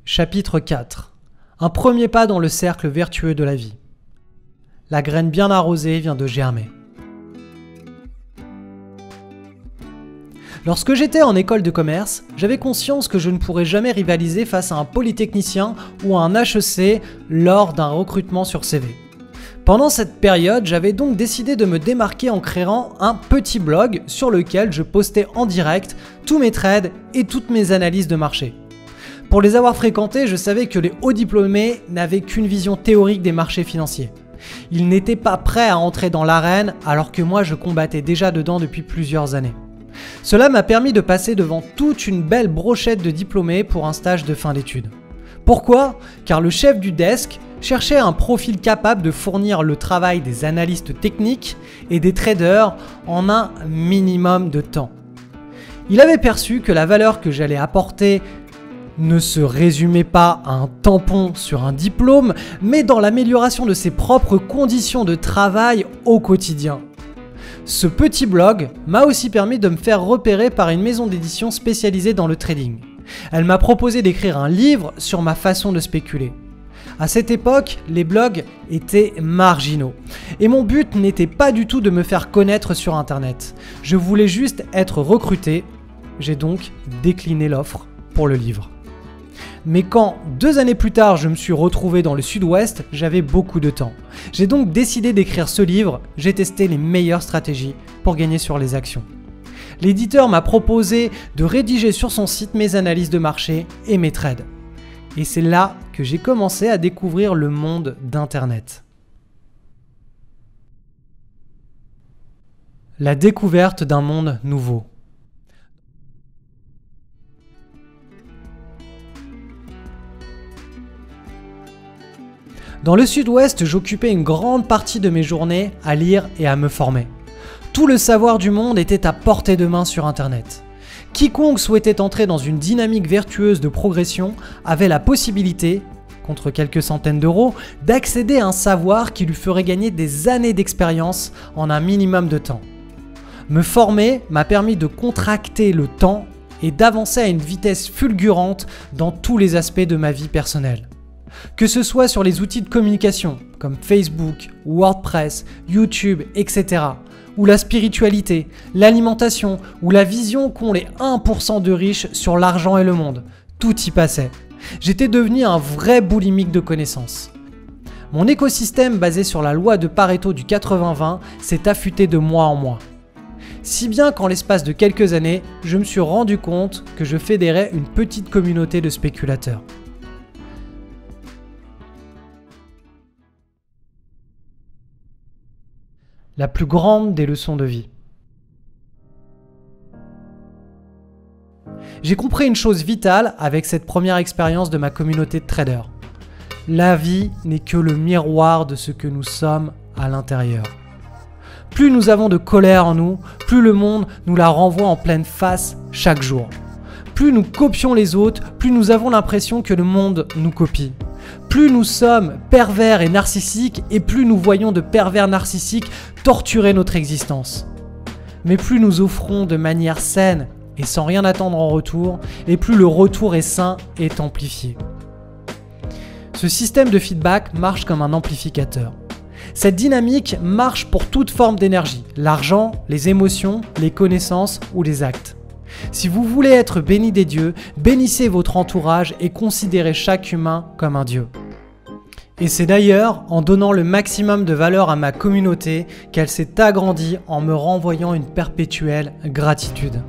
Chapitre 4. Un premier pas dans le cercle vertueux de la vie. La graine bien arrosée vient de germer. Lorsque j'étais en école de commerce, j'avais conscience que je ne pourrais jamais rivaliser face à un polytechnicien ou à un HEC lors d'un recrutement sur CV. Pendant cette période, j'avais donc décidé de me démarquer en créant un petit blog sur lequel je postais en direct tous mes trades et toutes mes analyses de marché. Pour les avoir fréquentés, je savais que les hauts diplômés n'avaient qu'une vision théorique des marchés financiers. Ils n'étaient pas prêts à entrer dans l'arène alors que moi je combattais déjà dedans depuis plusieurs années. Cela m'a permis de passer devant toute une belle brochette de diplômés pour un stage de fin d'études. Pourquoi ? Car le chef du desk cherchait un profil capable de fournir le travail des analystes techniques et des traders en un minimum de temps. Il avait perçu que la valeur que j'allais apporter ne se résumait pas à un tampon sur un diplôme, mais dans l'amélioration de ses propres conditions de travail au quotidien. Ce petit blog m'a aussi permis de me faire repérer par une maison d'édition spécialisée dans le trading. Elle m'a proposé d'écrire un livre sur ma façon de spéculer. À cette époque, les blogs étaient marginaux. Et mon but n'était pas du tout de me faire connaître sur Internet. Je voulais juste être recruté. J'ai donc décliné l'offre pour le livre. Mais quand, 2 années plus tard, je me suis retrouvé dans le sud-ouest, j'avais beaucoup de temps. J'ai donc décidé d'écrire ce livre. J'ai testé les meilleures stratégies pour gagner sur les actions. L'éditeur m'a proposé de rédiger sur son site mes analyses de marché et mes trades. Et c'est là que j'ai commencé à découvrir le monde d'Internet. La découverte d'un monde nouveau. Dans le sud-ouest, j'occupais une grande partie de mes journées à lire et à me former. Tout le savoir du monde était à portée de main sur Internet. Quiconque souhaitait entrer dans une dynamique vertueuse de progression avait la possibilité, contre quelques centaines d'euros, d'accéder à un savoir qui lui ferait gagner des années d'expérience en un minimum de temps. Me former m'a permis de contracter le temps et d'avancer à une vitesse fulgurante dans tous les aspects de ma vie personnelle. Que ce soit sur les outils de communication comme Facebook, WordPress, YouTube, etc. ou la spiritualité, l'alimentation ou la vision qu'ont les 1% de riches sur l'argent et le monde, tout y passait. J'étais devenu un vrai boulimique de connaissances. Mon écosystème basé sur la loi de Pareto du 80-20 s'est affûté de mois en mois. Si bien qu'en l'espace de quelques années, je me suis rendu compte que je fédérais une petite communauté de spéculateurs. La plus grande des leçons de vie. J'ai compris une chose vitale avec cette première expérience de ma communauté de traders. La vie n'est que le miroir de ce que nous sommes à l'intérieur. Plus nous avons de colère en nous, plus le monde nous la renvoie en pleine face chaque jour. Plus nous copions les autres, plus nous avons l'impression que le monde nous copie. Plus nous sommes pervers et narcissiques et plus nous voyons de pervers narcissiques torturer notre existence. Mais plus nous offrons de manière saine et sans rien attendre en retour, et plus le retour est sain et amplifié. Ce système de feedback marche comme un amplificateur. Cette dynamique marche pour toute forme d'énergie, l'argent, les émotions, les connaissances ou les actes. Si vous voulez être béni des dieux, bénissez votre entourage et considérez chaque humain comme un dieu. Et c'est d'ailleurs en donnant le maximum de valeur à ma communauté qu'elle s'est agrandie en me renvoyant une perpétuelle gratitude.